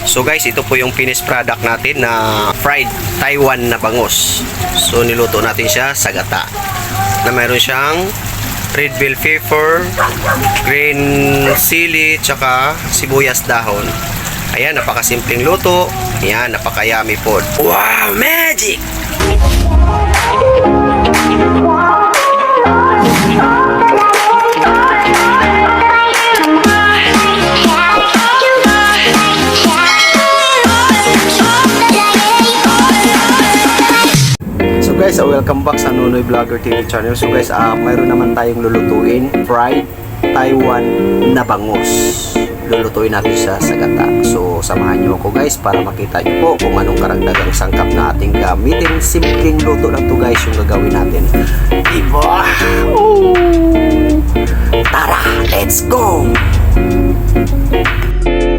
So guys, ito po yung finished product natin na fried Taiwan na bangus. So niluto natin siya sa gata. Na mayroon siyang red bell pepper, green chili, tsaka sibuyas dahon. Ayan, napakasimpleng luto. Ayan, napaka-yummy po. Wow, magic! So guys, welcome back sa Nunoy Vlogger TV channel. So guys, mayroon naman tayong lulutuin fried Taiwan na bangus. Lulutuin natin siya sa gata. So samahan nyo ako guys para makita nyo po kung anong karagdagang sangkap na ating gamitin. Simpleng luto lang to guys yung gagawin natin. Diba? Tara, let's go!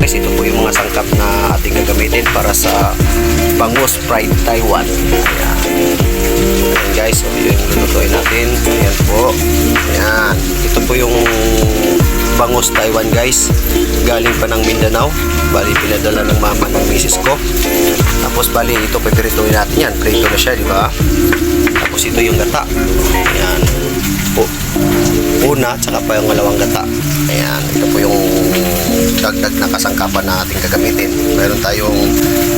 Guys, ito po yung mga sangkap na ating gagamitin para sa bangus fried Taiwan. Ayan. Ayan guys, so yung lulutuin natin. Ayan po. Ayan. Ito po yung bangus Taiwan guys. Galing pa ng Mindanao. Bali, pinadala ng mama ng misis ko. Tapos bali, ito pipirituin natin yan. Prito na siya, di ba? Tapos ito yung gata. Ayan. Po. Una, tsaka pa yung malawang gata. Ayan. Ito po yung dagdag na kasangkapan na ating gagamitin. Meron tayong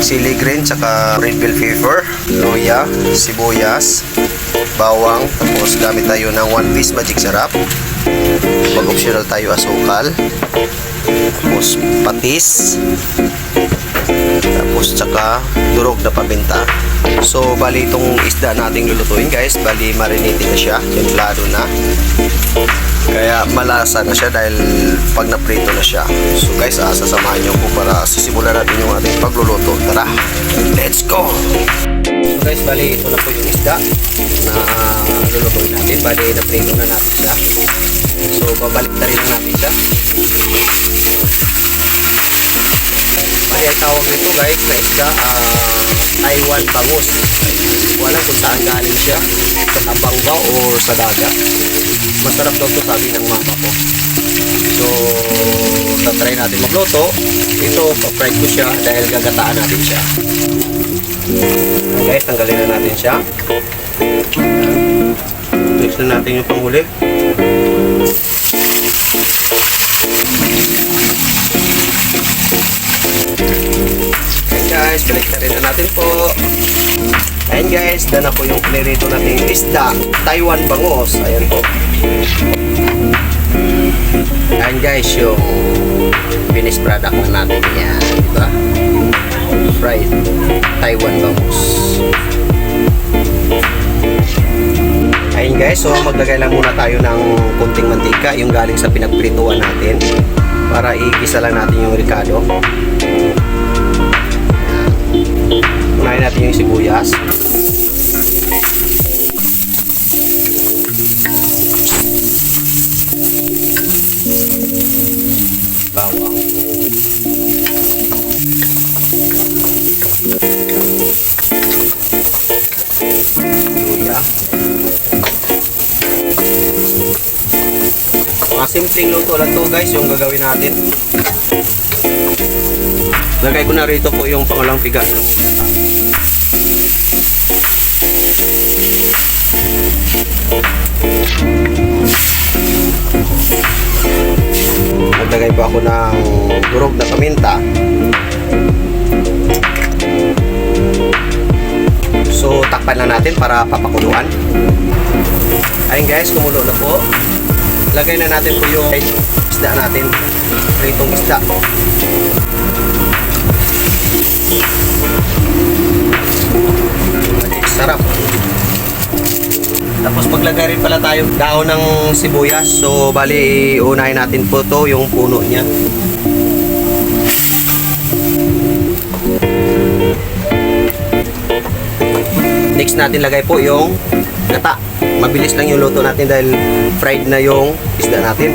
chili green, tsaka red bell pepper, luya, sibuyas, bawang. Tapos gamit tayo ng 1 piece magic sarap. Mag-optional tayo asukal. Tapos patis. Tapos tsaka durog na paminta. So bali itong isda nating lulutuin guys, bali marinated na siya, templado na. Kaya malasa na siya dahil pag naprito na siya. So guys, sasamahan nyo po para sisimulan natin yung ating pagluluto. Tara, let's go! So guys, bali ito na po yung isda na lulutuin natin. Bali naprito na natin siya. So babalik na rin natin siya. Bali ang tawag nito guys na isda, Taiwan bangus. Wala kung saan galing siya, sa tabang ba o sa dagat. Masarap daw to, sabi ng mama ko. So tatry natin magluto. Ito, pa-fried ko siya dahil gagataan natin siya. Okay, guys, tanggalin na natin siya. Mix na natin yung panghuli. Ayan guys, balik na rin na natin po. Ayan guys, dyan na po yung pinirito natin isda, Taiwan bangus. Ayan po. Ayan guys, yung finished product na natin. Yan, diba? Fried Taiwan bangus. Ayan guys, so maglagay lang muna tayo ng kunting mantika, yung galing sa pinagprituan natin, para igisa lang natin yung ricado. Unahin natin yung sibuyas. Bawang. Luya. Mga simpleng luto lang to guys yung gagawin natin. Lagay ko na rito po yung pangulang piga ng gata. Maglagay pa ako ng durog na paminta. So takpan na natin para papakuluan. Ayun guys, kumulo na po. Lagay na natin po yung isda natin. Pritong isda. Sarap. Tapos maglagay rin pala tayo dahon ng sibuyas. So bali unahin natin po to yung puno niya. Next natin lagay po yung gata. Mabilis lang yung luto natin dahil fried na yung isda natin.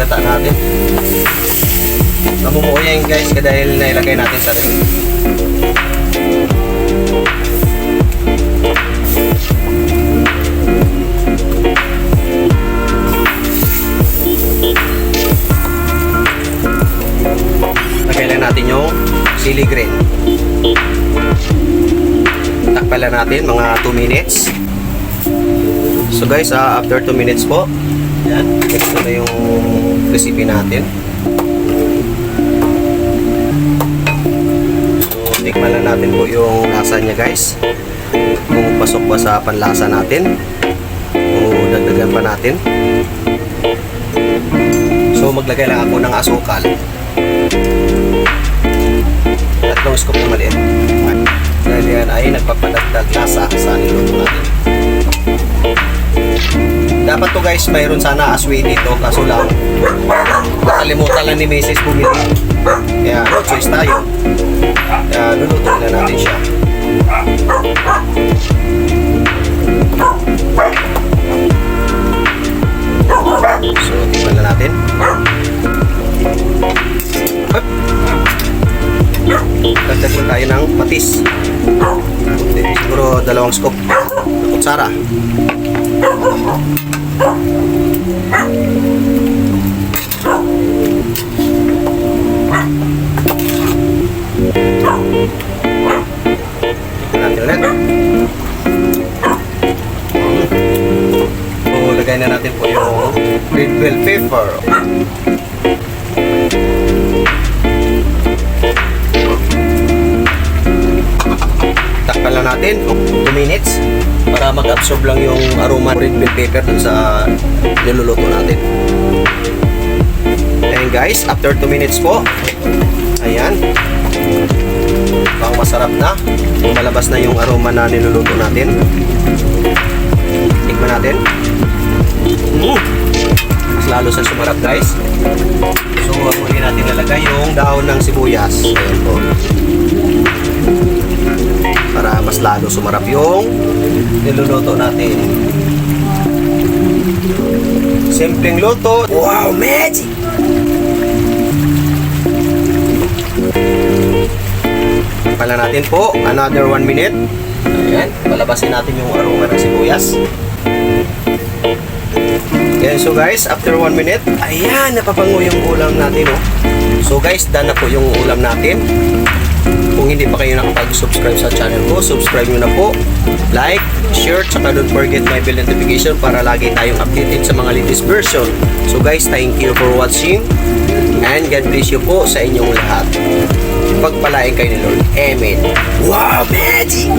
gata natin. Namumuo yan guys dahil nailagay natin sa ref. chili green. Takpan lang natin mga 2 minutes. So guys, after 2 minutes po, yan, ito na yung recipe natin. So tikman lang natin po yung lasa niya guys, kung pasok ba sa panlasa natin o dagdagan pa natin. So maglagay lang ako ng asukal, 3 scoop na maliit, dahil yan ay nagpapadagdag lasa sa niluto natin. Dapat to guys, mayroon sana asway dito, kaso lang nakalimutan lang ni Mrs. bumili, kaya no choice tayo, kaya luluto na natin siya. So tingnan na natin. Dagdagan tayo ng patis, siguro 2 scoop na kutsara. Natin ulit. So lagay na natin po yung red bell pepper. Takpan lang natin 2 minutes para mag-absorb lang yung aroma ng red bell pepper dun sa niluluto natin. And guys, after 2 minutes po, ayan, pang masarap na, lumalabas na yung aroma na niluluto natin. Tikman natin. Mas lalo sa sumarap guys. So huli natin lalagay yung dahon ng sibuyas. Ayan po, para mas lalo sumarap yung niluluto natin. Simpleng luto. Wow, magic! Pala natin po another 1 minute. Ayan, palabasin natin yung aroma ng sibuyas. Ayan, so guys, after 1 minute, ayan, napapango yung ulam natin, oh. So guys, done na po yung ulam natin. Kung hindi pa kayo nakapag-subscribe sa channel ko, subscribe nyo na po, like, share, tsaka don't forget my bell notification para lagi tayong updated sa mga latest version. So guys, thank you for watching and God bless you po sa inyong lahat. Pagpalain kayo ni Lord. Amen. Wow, magic!